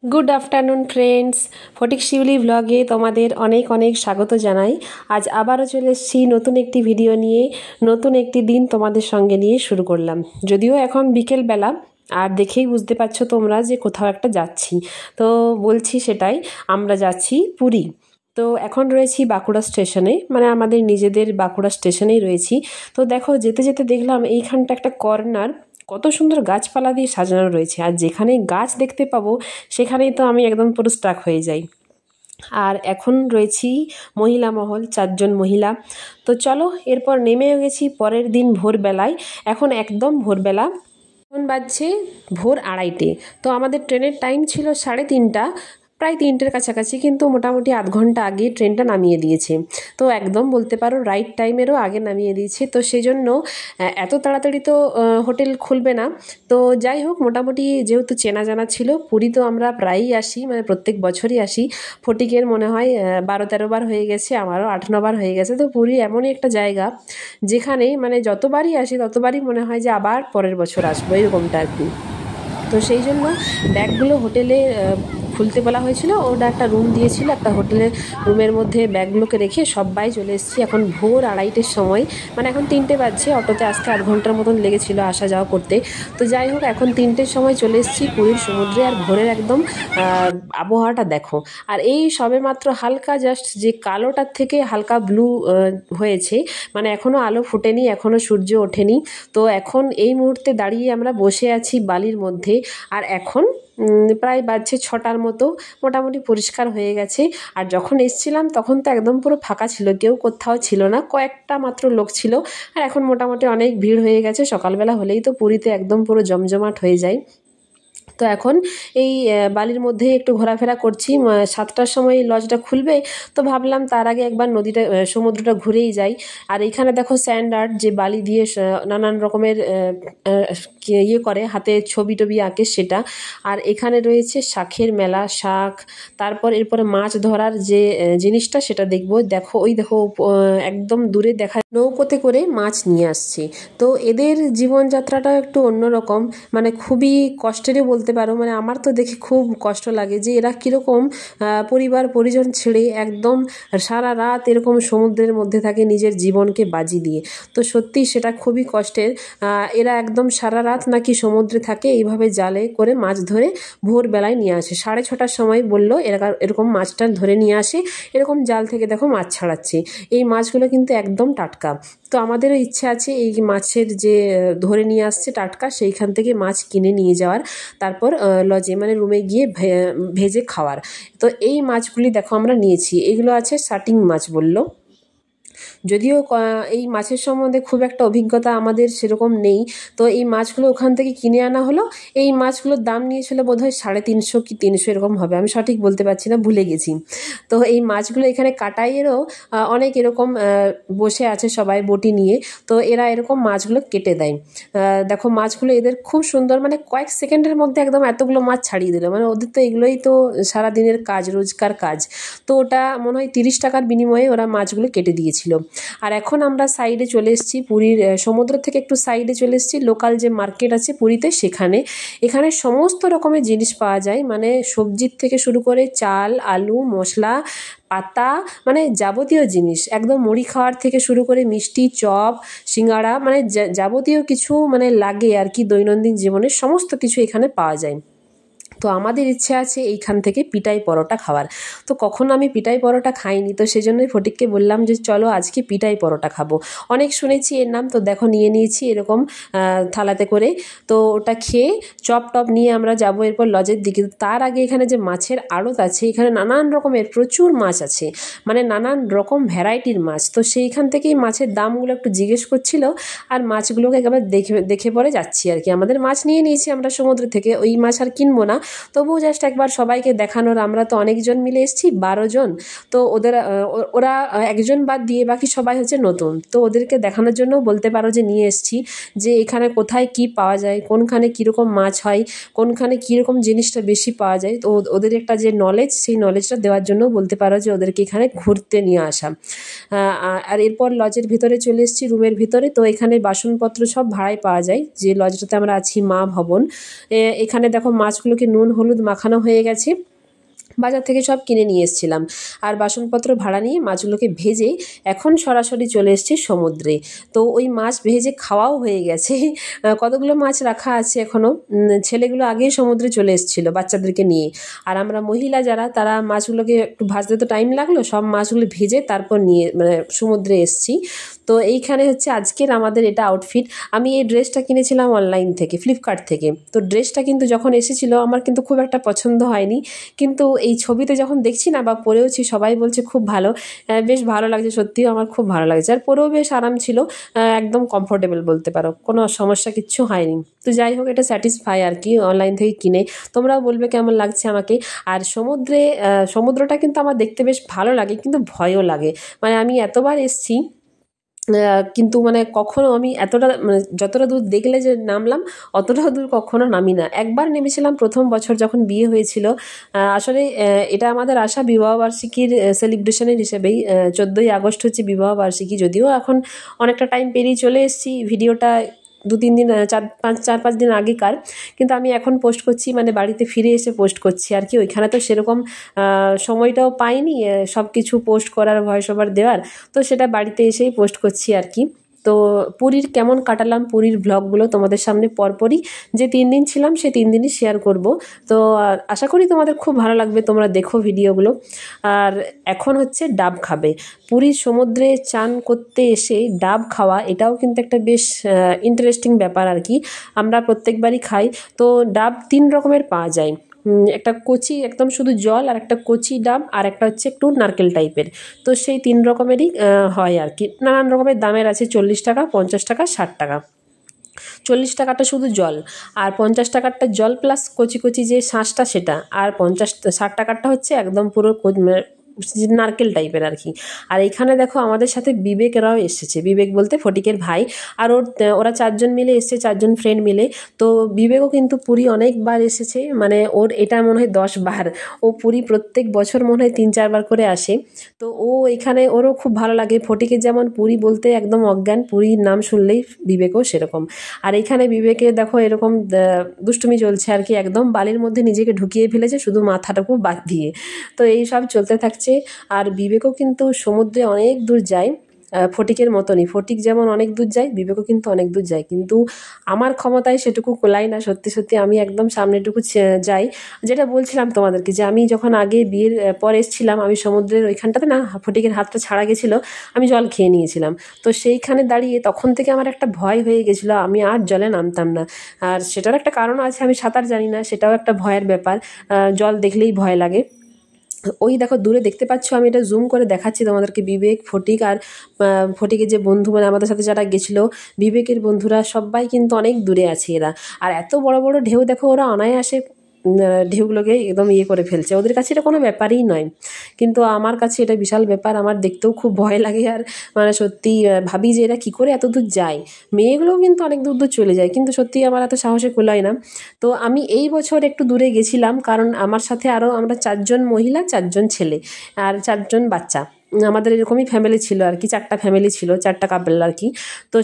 Good afternoon friends, Phatik শিউলি ব্লগে তোমাদের অনেক অনেক স্বাগত জানাই। আজ আবারও চলে এসেছি নতুন একটি ভিডিও নিয়ে। নতুন একটি দিন তোমাদের সঙ্গে নিয়ে শুরু করলাম। যদিও এখন বিকেলবেলা, আর দেখেই বুঝতে পারছো তোমরা যে কোথাও একটা যাচ্ছি। তো বলছি সেটাই, আমরা যাচ্ছি পুরী। তো এখন রয়েছি বাঁকুড়া স্টেশনে, মানে আমাদের নিজেদের বাঁকুড়া স্টেশনেই রয়েছি। তো দেখো, যেতে যেতে দেখলাম এইখানটা একটা কর্নার, কত সুন্দর গাছপালা দিয়ে সাজানো রয়েছে। আর যেখানেই গাছ দেখতে পাবো সেখানেই তো আমি একদম পুরো স্টাক হয়ে যাই। আর এখন রয়েছি মহিলা মহল, 4জন মহিলা। তো চলো, এরপর নেমেও গেছি পরের দিন ভোরবেলায়। এখন একদম ভোরবেলা, এখন বাজছে ভোর 2:30। তো আমাদের ট্রেনের টাইম ছিল 3:30, প্রায় 3টের কাছাকাছি, কিন্তু মোটামুটি আধ ঘন্টা আগে ট্রেনটা নামিয়ে দিয়েছে। তো একদম বলতে পারো রাইট টাইমেরও আগে নামিয়ে দিয়েছে। তো সেই জন্য এত তাড়াতাড়ি তো হোটেল খুলবে না। তো যাই হোক, মোটামুটি যেহেতু চেনা জানা ছিল, পুরী তো আমরা প্রায়ই আসি, মানে প্রত্যেক বছরই আসি। ফটিকের মনে হয় 12-13 বার হয়ে গেছে, আমারও 8-9 বার হয়ে গেছে। তো পুরী এমনই একটা জায়গা যেখানে মানে যতবারই আসি ততবারই মনে হয় যে আবার পরের বছর আসবো, এরকমটা আর কি। তো সেই জন্য ব্যাগগুলো হোটেলে খুলতে বলা হয়েছিল। ওরা একটা রুম দিয়েছিল, একটা হোটেলের রুমের মধ্যে ব্যাগগুলোকে রেখে সবাই চলে এসেছি। এখন ভোর 2:30-টের সময়, মানে এখন 3টে বাজছে। অটোতে আসতে আধ ঘন্টার মতন লেগেছিল আসা যাওয়া করতে। তো যাই হোক, এখন 3টের সময় চলে এসেছি পুরীর সমুদ্রে। আর ভোরের একদম আবহাওয়াটা দেখো। আর এই সবে মাত্র হালকা জাস্ট যে কালোটার থেকে হালকা ব্লু হয়েছে, মানে এখনও আলো ফোটেনি, এখনও সূর্য ওঠেনি। তো এখন এই মুহূর্তে দাঁড়িয়ে আমরা বসে আছি বালির মধ্যে। আর এখন প্রায় বাজছে 6টার মতো, মোটামুটি পরিষ্কার হয়ে গেছে। আর যখন এসছিলাম তখন তো একদম পুরো ফাঁকা ছিল, কেউ কোথাও ছিল না, কয়েকটা মাত্র লোক ছিল। আর এখন মোটামুটি অনেক ভিড় হয়ে গেছে। সকালবেলা হলেই তো পুরীতে একদম পুরো জমজমাট হয়ে যায়। তো এখন এই বালির মধ্যে একটু ঘোরাফেরা করছি। 7টার সময় লজটা খুলবে। তো ভাবলাম তার আগে একবার নদীটা সমুদ্রটা ঘুরেই যাই। আর এইখানে দেখো স্যান্ড আর্ট, যে বালি দিয়ে নানান রকমের ইয়ে করে, হাতে ছবি টবি আঁকে সেটা। আর এখানে রয়েছে শাঁখের মেলা, শাঁখ। তারপর এরপরে মাছ ধরার যে জিনিসটা সেটা দেখবো। দেখো, ওই দেখো একদম দূরে দেখা নৌকোতে করে মাছ নিয়ে আসছে। তো এদের জীবনযাত্রাটাও একটু অন্যরকম, মানে খুবই কষ্টেরই বলতে পারো। মানে আমার তো দেখে খুব কষ্ট লাগে যে এরা কীরকম পরিবার পরিজন ছেড়ে একদম সারা রাত এরকম সমুদ্রের মধ্যে থাকে নিজের জীবনকে বাজি দিয়ে। তো সত্যি সেটা খুবই কষ্টের। এরা একদম সারা রাত নাকি সমুদ্রে থাকে, এইভাবে জালে করে মাছ ধরে ভোরবেলায় নিয়ে আসে। 6:30টার সময় বললো এরা এরকম মাছটা ধরে নিয়ে আসে। এরকম জাল থেকে দেখো মাছ ছাড়াচ্ছে। এই মাছগুলো কিন্তু একদম টাটকা। তো আমাদেরও ইচ্ছে আছে এই মাছের যে ধরে নিয়ে আসছে টাটকা, সেইখান থেকে মাছ কিনে নিয়ে যাওয়ার, তারপর লজে মানে রুমে গিয়ে ভেজে খাওয়ার। তো এই মাছগুলি দেখো আমরা নিয়েছি। এগুলো আছে শাটিং মাছ বললো। যদিও এই মাছের সম্বন্ধে খুব একটা অভিজ্ঞতা আমাদের সেরকম নেই। তো এই মাছগুলো ওখান থেকে কিনে আনা হলো। এই মাছগুলোর দাম নিয়েছিল বোধহয় 350 কি 300 এরকম হবে, আমি সঠিক বলতে পারছি না, ভুলে গেছি। তো এই মাছগুলো এখানে কাটাইয়েরও অনেক এরকম বসে আছে সবাই বটি নিয়ে। তো এরা এরকম মাছগুলো কেটে দেয়। দেখো মাছগুলো এদের খুব সুন্দর, মানে কয়েক সেকেন্ডের মধ্যে একদম এতগুলো মাছ ছাড়িয়ে দিল। মানে ওদের তো এগুলোই তো সারাদিনের কাজ, রোজকার কাজ। তো ওটা মনে হয় 30 টাকার বিনিময়ে ওরা মাছগুলো কেটে দিয়েছিল। আর এখন আমরা সাইডে চলে এসেছি, পুরীর সমুদ্র থেকে একটু সাইডে চলে এসেছি। লোকাল যে মার্কেট আছে পুরীতে, সেখানে এখানে সমস্ত রকমের জিনিস পাওয়া যায়, মানে সবজির থেকে শুরু করে চাল, আলু, মশলা, পাতা, মানে যাবতীয় জিনিস, একদম মুড়ি খাওয়ার থেকে শুরু করে মিষ্টি, চপ, সিঙ্গাড়া, মানে যাবতীয় কিছু মানে লাগে আর কি দৈনন্দিন জীবনে, সমস্ত কিছু এখানে পাওয়া যায়। তো আমাদের ইচ্ছে আছে এইখান থেকে পিটাই পরোটা খাওয়ার। তো কখনো আমি পিটাই পরোটা খাইনি, তো সেই জন্যই ফটিককে বললাম যে চলো আজকে পিটাই পরোটা খাবো। অনেক শুনেছি এর নাম। তো দেখো নিয়ে নিয়েছি এরকম থালাতে করে। তো ওটা খেয়ে চপ টপ নিয়ে আমরা যাবো এরপর লজের দিকে। তার আগে এখানে যে মাছের আড়ত আছে, এখানে নানান রকমের প্রচুর মাছ আছে, মানে নানান রকম ভ্যারাইটির মাছ। তো সেইখান থেকেই মাছের দামগুলো একটু জিজ্ঞেস করছিল। আর মাছগুলোকে একবার দেখে দেখে পরে যাচ্ছি আর কি। আমাদের মাছ নিয়ে নিয়েছি আমরা সমুদ্র থেকে, ওই মাছ আর কিনবো না। তবুও জাস্ট একবার সবাইকে দেখানোর, আমরা তো অনেকজন মিলে এসেছি, 12 জন। তো ওদের ওরা একজন বাদ দিয়ে বাকি সবাই হচ্ছে নতুন। তো ওদেরকে দেখানোর জন্য বলতে পারো যে নিয়ে এসেছি, যে এখানে কোথায় কি পাওয়া যায়, কোনখানে কীরকম মাছ হয়, কোনখানে কীরকম জিনিসটা বেশি পাওয়া যায়। তো ওদের একটা যে নলেজ, সেই নলেজটা দেওয়ার জন্য বলতে পারো যে ওদেরকে এখানে ঘুরতে নিয়ে আসা। আর এরপর লজের ভিতরে চলে এসেছি, রুমের ভিতরে। তো এখানে বাসনপত্র সব ভাড়ায় পাওয়া যায়, যে লজটাতে আমরা আছি মা ভবন। এখানে দেখো মাছগুলোকে নুন হলুদ মাখানো হয়ে গেছে, বাজার থেকে সব কিনে নিয়ে এসেছিলাম। আর বাসনপত্র ভাড়া নিয়ে মাছগুলোকে ভেজে এখন সরাসরি চলে এসেছি সমুদ্রে। তো ওই মাছ ভেজে খাওয়াও হয়ে গেছে। কতগুলো মাছ রাখা আছে এখনও। ছেলেগুলো আগেই সমুদ্রে চলে এসেছিলো বাচ্চাদেরকে নিয়ে। আর আমরা মহিলা যারা, তারা মাছগুলোকে একটু ভাজতে তো টাইম লাগলো, সব মাছগুলো ভেজে তারপর নিয়ে মানে সমুদ্রে এসেছি। তো এইখানে হচ্ছে আজকের আমাদের এটা আউটফিট। আমি এই ড্রেসটা কিনেছিলাম অনলাইন থেকে, ফ্লিপকার্ট থেকে। তো ড্রেসটা কিন্তু যখন এসেছিলো আমার কিন্তু খুব একটা পছন্দ হয়নি, কিন্তু এই ছবিতে যখন দেখছি না বা পরেওছি, সবাই বলছে খুব ভালো, বেশ ভালো লাগছে, সত্যিও আমার খুব ভালো লাগছে। আর পরেও বেশ আরাম ছিল, একদম কমফোর্টেবল বলতে পারো, কোনো সমস্যা কিচ্ছু হয়নি। তো যাই হোক, এটা স্যাটিসফাই আর কি অনলাইন থেকে কিনে। তোমরাও বলবে কেমন লাগছে আমাকে। আর সমুদ্রটা কিন্তু আমার দেখতে বেশ ভালো লাগে, কিন্তু ভয়ও লাগে। মানে আমি এতবার এসছি, কিন্তু মানে কখনো আমি এতটা মানে যতটা দূর দেখলে যে নামলাম, অতটা দূর কখনো নামি না। একবার নেমেছিলাম প্রথম বছর যখন বিয়ে হয়েছিল। আসলে এটা আমাদের আসা বিবাহবার্ষিকীর সেলিব্রেশনের হিসেবেই। 14ই আগস্ট হচ্ছে বিবাহবার্ষিকী, যদিও এখন অনেকটা টাইম পেরিয়ে চলে এসেছি। ভিডিওটা 2-3 দিন, 4-5 দিন আগেকার, কিন্তু আমি এখন পোস্ট করছি, মানে বাড়িতে ফিরে এসে পোস্ট করছি আর কি। ওইখানে তো সেরকম সময়টাও পাইনি সব কিছু পোস্ট করার, ভয়েস ওভার দেওয়ার। তো সেটা বাড়িতে এসেই পোস্ট করছি আর কি। তো পুরীর কেমন কাটালাম, পুরীর ভ্লগগুলো তোমাদের সামনে পরপরই, যে 3 দিন ছিলাম সে 3 দিনই শেয়ার করব। তো আশা করি তোমাদের খুব ভালো লাগবে, তোমরা দেখো ভিডিওগুলো। আর এখন হচ্ছে ডাব খাবে। পুরীর সমুদ্রে চান করতে এসে ডাব খাওয়া, এটাও কিন্তু একটা বেশ ইন্টারেস্টিং ব্যাপার আর কি। আমরা প্রত্যেকবারই খাই। তো ডাব 3 রকমের পাওয়া যায়। একটা কচি একদম শুধু জল, আর একটা কচি ডাব, আর একটা হচ্ছে একটু নারকেল টাইপের। তো সেই 3 রকমেরই হয় আর কি। নানান রকমের দামের আছে, 40 টাকা, 50 টাকা, 60 টাকা। 40 টাকাটা শুধু জল, আর 50 টাকারটা জল প্লাস কচি কচি যে শাঁসটা সেটা, আর 60 টাকারটা হচ্ছে একদম পুরো নারকেল টাইপের আর কি। আর এখানে দেখো আমাদের সাথে বিবেকরাও এসেছে। বিবেক বলতে ফটিকের ভাই। আর ওরা 4 জন মিলে এসছে, 4 জন ফ্রেন্ড মিলে। তো বিবেকও কিন্তু পুরী অনেকবার এসেছে, মানে ওর এটা মনে হয় 10 বার। ও পুরী প্রত্যেক বছর মনে হয় 3-4 বার করে আসে। তো ও এখানে, ওরও খুব ভালো লাগে। ফটিকের যেমন পুরী বলতে একদম অজ্ঞান, পুরীর নাম শুনলেই বিবেকও সেরকম। আর এখানে বিবেকে দেখো এরকম দুষ্টুমি চলছে আর কি, একদম বালির মধ্যে নিজেকে ঢুকিয়ে ফেলেছে শুধু মাথাটাকে বাদ দিয়ে। তো এই সব চলতে থাকছে। আর বিবেকও কিন্তু সমুদ্রে অনেক দূর যায়, ফটিকের মতনই। ফটিক যেমন অনেক দূর যায়, বিবেকও কিন্তু অনেক দূর যায়, কিন্তু আমার ক্ষমতায় সেটুকু কোলাই না। সত্যি সত্যি আমি একদম সামনেটুকু যাই। যেটা বলছিলাম তোমাদেরকে, যে আমি যখন আগে বিয়ের পর এসেছিলাম, আমি সমুদ্রের ওইখানটাতে না, ফটিকের হাতটা ছাড়া গেছিলো, আমি জল খেয়ে নিয়েছিলাম। তো সেইখানে দাঁড়িয়ে তখন থেকে আমার একটা ভয় হয়ে গেছিলো, আমি আর জলে নামতাম না। আর সেটার একটা কারণ আছে, আমি সাঁতার জানি না, সেটাও একটা ভয়ের ব্যাপার। জল দেখলেই ভয় লাগে। ওই দেখো দূরে দেখতে পাচ্ছ, আমি এটা জুম করে দেখাচ্ছি তোমাদেরকে, বিবেক, ফটিক আর ফটিকের যে বন্ধু, মানে আমাদের সাথে যারা গেছিলো, বিবেকের বন্ধুরা সবাই কিন্তু অনেক দূরে আছে এরা। আর এত বড় বড় ঢেউ দেখো, ওরা অনায়াসে ঢেউগুলোকে একদম ইয়ে করে ফেলছে। ওদের কাছে এটা কোনো ব্যাপারই নয়, কিন্তু আমার কাছে এটা বিশাল ব্যাপার। আমার দেখতেও খুব ভয় লাগে। আর মানে সত্যি ভাবি যে এরা কী করে এত দূর যায়। মেয়েগুলোও কিন্তু অনেক দূর দূর চলে যায়, কিন্তু সত্যি আমার এত সাহসে কুলায় না। তো আমি এই বছর একটু দূরে গেছিলাম, কারণ আমার সাথে আরও আমরা 4 জন মহিলা, 4 জন ছেলে, আর 4 জন বাচ্চা। আমাদের এরকমই ফ্যামিলি ছিল আর কি, 4টা ফ্যামিলি ছিল, 4টা কাপল আর কি। তো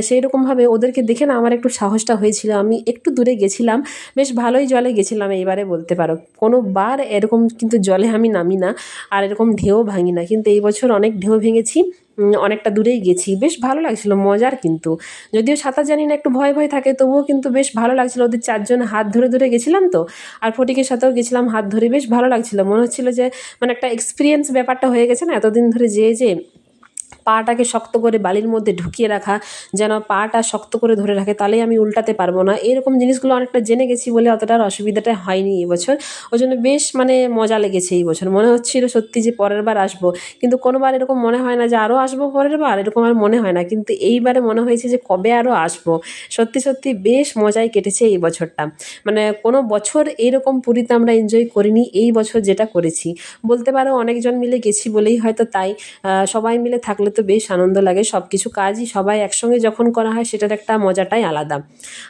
সেই রকমভাবে ওদেরকে দেখে না আমার একটু সাহসটা হয়েছিল। আমি একটু দূরে গেছিলাম, বেশ ভালোই জলে গেছিলাম এইবারে বলতে পারো। কোনো বার এরকম কিন্তু জলে আমি নামি না, আর এরকম ঢেউ ভাঙি না, কিন্তু এই বছর অনেক ঢেউ ভেঙেছি। অনেকটা দূরেই গেছি, বেশ ভালো লাগছিল, মজার। কিন্তু যদিও সাঁতার জানি না, একটু ভয় ভয় থাকে, তবুও কিন্তু বেশ ভালো লাগছিল। ওদের 4 জন হাত ধরে ধরে গেছিলাম তো, আর ফটিকের সাথেও গেছিলাম হাত ধরে, বেশ ভালো লাগছিল। মনে হচ্ছিল যে মানে একটা এক্সপিরিয়েন্স ব্যাপারটা হয়ে গেছে না, এতদিন ধরে যে পাটাকে শক্ত করে বালির মধ্যে ঢুকিয়ে রাখা, যেন পাটা শক্ত করে ধরে রাখে, তাহলেই আমি উল্টাতে পারবো না, এরকম জিনিসগুলো অনেকটা জেনে গেছি বলে অতটা আর অসুবিধাটা হয়নি এবছর। ওই জন্য বেশ মানে মজা লেগেছে এই বছর। মনে হচ্ছিল সত্যি যে পরের বার আসবো, কিন্তু কোনোবার এরকম মনে হয় না যে আরও আসবো পরের বার, এরকম আর মনে হয় না। কিন্তু এইবারে মনে হয়েছে যে কবে আরও আসবো। সত্যি সত্যি বেশ মজায় কেটেছে এই বছরটা। মানে কোনো বছর এইরকম পুরীতে আমরা এনজয় করিনি, এই বছর যেটা করেছি। বলতে পারো অনেকজন মিলে গেছি বলেই হয়তো তাই। সবাই মিলে থাকলে হলে তো বেশ আনন্দ লাগে, সব কিছু কাজই সবাই একসঙ্গে যখন করা হয় সেটার একটা মজাটাই আলাদা।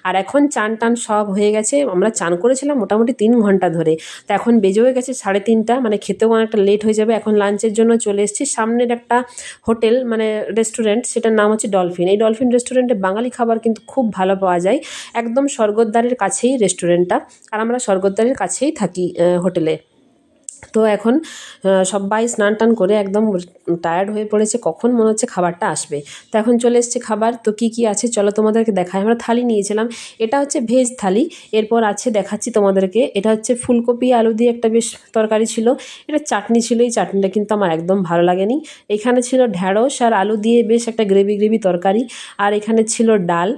আর এখন চান টান সব হয়ে গেছে, আমরা চান করেছিলাম মোটামুটি 3 ঘন্টা ধরে। তো এখন বেজেও গেছে 3:30, মানে খেতেও অনেকটা লেট হয়ে যাবে। এখন লাঞ্চের জন্য চলে এসেছি সামনের একটা হোটেল, মানে রেস্টুরেন্ট, সেটার নাম হচ্ছে ডলফিন। এই ডলফিন রেস্টুরেন্টে বাঙালি খাবার কিন্তু খুব ভালো পাওয়া যায়, একদম স্বর্গদ্বারের কাছেই রেস্টুরেন্টটা, আর আমরা স্বর্গদ্বারের কাছেই থাকি হোটেলে। তো এখন সবাই স্নান টান করে একদম টায়ার্ড হয়ে পড়েছে, কখন মনে হচ্ছে খাবারটা আসবে। তো এখন চলে এসছে খাবার। তো কি কি আছে চলো তোমাদেরকে দেখাই। আমরা থালি নিয়েছিলাম, এটা হচ্ছে ভেজ থালি। এরপর আছে দেখাচ্ছি তোমাদেরকে, এটা হচ্ছে ফুলকপি আলু দিয়ে একটা বেশ তরকারি ছিল, এটা চাটনি ছিল, এই চাটনিটা কিন্তু আমার একদম ভালো লাগেনি। এখানে ছিল ঢ্যাঁড়স আর আলু দিয়ে বেশ একটা গ্রেভি গ্রেভি তরকারি, আর এখানে ছিল ডাল,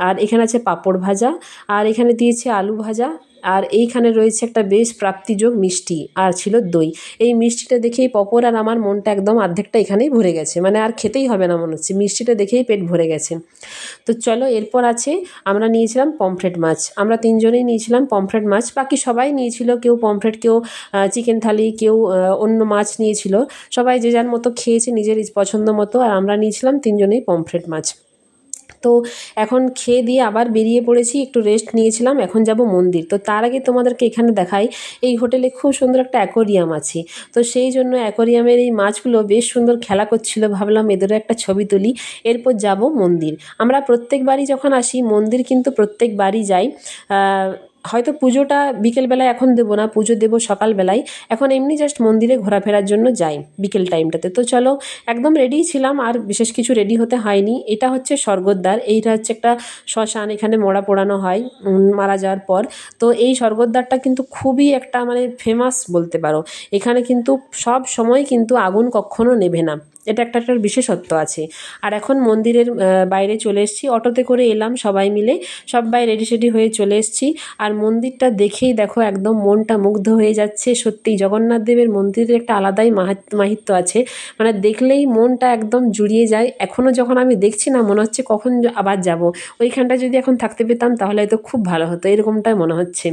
আর এখানে আছে পাঁপড় ভাজা, আর এখানে দিয়েছে আলু ভাজা, আর এইখানে রয়েছে একটা বেশ প্রাপ্তিযোগ মিষ্টি, আর ছিল দই। এই মিষ্টিটা দেখেই পপর আর আমার মনটা একদম অর্ধেকটা এখানেই ভরে গেছে, মানে আর খেতেই হবে না মনে হচ্ছে, মিষ্টিটা দেখেই পেট ভরে গেছে। তো চলো এরপর আছে, আমরা নিয়েছিলাম পমফ্রেট মাছ, আমরা 3 জনেই নিয়েছিলাম পমফ্রেট মাছ, বাকি সবাই নিয়েছিল, কেউ পমফ্রেট, কেউ চিকেন থালি, কেউ অন্য মাছ নিয়েছিল। সবাই যে যার মতো খেয়েছে নিজের পছন্দ মতো, আর আমরা নিয়েছিলাম 3 জনেই পমফ্রেট মাছ। তো এখন খেয়ে দিয়ে আবার বেরিয়ে পড়েছি, একটু রেস্ট নিয়েছিলাম, এখন যাব মন্দির। তো তার আগে তোমাদেরকে এখানে দেখাই, এই হোটেলে খুব সুন্দর একটা অ্যাকোরিয়াম আছে। তো সেই জন্য অ্যাকোরিয়ামের এই মাছগুলো বেশ সুন্দর খেলা করছিল, ভাবলাম এদেরও একটা ছবি তুলি, এরপর যাব মন্দির। আমরা প্রত্যেকবারই যখন আসি মন্দির কিন্তু প্রত্যেকবারই যাই। হয়তো পুজোটা বিকেলবেলায় এখন দেবো না, পুজো দেবো সকালবেলায়, এখন এমনি জাস্ট মন্দিরে ঘোরাফেরার জন্য যাই বিকেল টাইমটাতে। তো চলো, একদম রেডি ছিলাম, আর বিশেষ কিছু রেডি হতে হয়নি। এটা হচ্ছে স্বর্গদ্বার, এইটা হচ্ছে একটা শ্মশান, এখানে মরা পোড়ানো হয় মারা যাওয়ার পর। তো এই স্বর্গদ্বারটা কিন্তু খুবই একটা মানে ফেমাস বলতে পারো, এখানে কিন্তু সব সময় কিন্তু আগুন কখনো নেভে না, এটা একটা বিশেষত্ব আছে। আর এখন মন্দিরের বাইরে চলে এসেছি, অটোতে করে এলাম সবাই মিলে, সবাই রেডি সেডি হয়ে চলে এসেছি। আর মন্দিরটা দেখেই দেখো একদম মনটা মুগ্ধ হয়ে যাচ্ছে। সত্যি জগন্নাথ দেবের মন্দিরের একটা আলাদাই মাহাত্ম্য আছে, মানে দেখলেই মনটা একদম জুড়িয়ে যায়। এখনও যখন আমি দেখছি না মনে হচ্ছে কখন আবার যাব, ওইখানটা যদি এখন থাকতে পেতাম তাহলে হয়তো খুব ভালো হতো, এরকমটাই মনে হচ্ছে।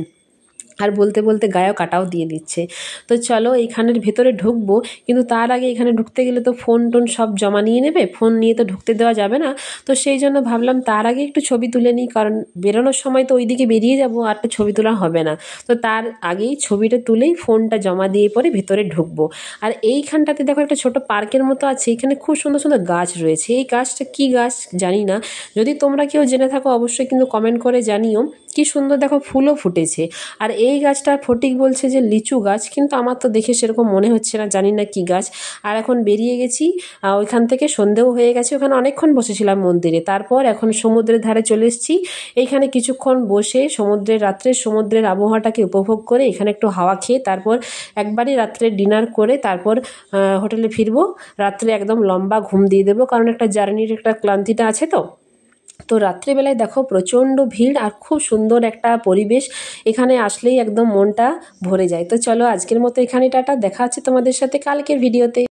আর বলতে বলতে গায়েও কাটাও দিয়ে দিচ্ছে। তো চলো এইখানের ভেতরে ঢুকবো, কিন্তু তার আগে এখানে ঢুকতে গেলে তো ফোন টোন সব জমা নিয়ে নেবে, ফোন নিয়ে তো ঢুকতে দেওয়া যাবে না। তো সেই জন্য ভাবলাম তার আগে একটু ছবি তুলে নিই, কারণ বেরোনোর সময় তো ওইদিকে বেরিয়ে যাবো, আর তো ছবি তোলা হবে না। তো তার আগেই ছবিটা তুলেই ফোনটা জমা দিয়ে পরে ভেতরে ঢুকবো। আর এইখানটাতে দেখো একটা ছোট পার্কের মতো আছে, এখানে খুব সুন্দর সুন্দর গাছ রয়েছে। এই গাছটা কি গাছ জানি না, যদি তোমরা কেউ জেনে থাকো অবশ্যই কিন্তু কমেন্ট করে জানিও। কি সুন্দর দেখো ফুলও ফুটেছে। আর এই গাছটার ফটিক বলছে যে লিচু গাছ, কিন্তু আমার তো দেখে সেরকম মনে হচ্ছে না, জানি না কি গাছ। আর এখন বেরিয়ে গেছি ওইখান থেকে, সন্ধেও হয়ে গেছে, ওখানে অনেকক্ষণ বসেছিলাম মন্দিরে। তারপর এখন সমুদ্রের ধারে চলে এসেছি, এইখানে কিছুক্ষণ বসে সমুদ্রের আবহাওয়াটাকে উপভোগ করে এখানে একটু হাওয়া খেয়ে তারপর একবারই রাত্রে ডিনার করে তারপর হোটেলে ফিরবো। রাত্রে একদম লম্বা ঘুম দিয়ে দেবো, কারণ একটা জার্নির একটা ক্লান্তিটা আছে। তো রাত্রেবেলায় দেখো প্রচণ্ড ভিড় আর খুব সুন্দর একটা পরিবেশ, এখানে আসলেই একদম মনটা ভরে যায়। তো চলো আজকের মতো এখানে টাটা, দেখা হচ্ছে তোমাদের সাথে কালকের ভিডিওতে।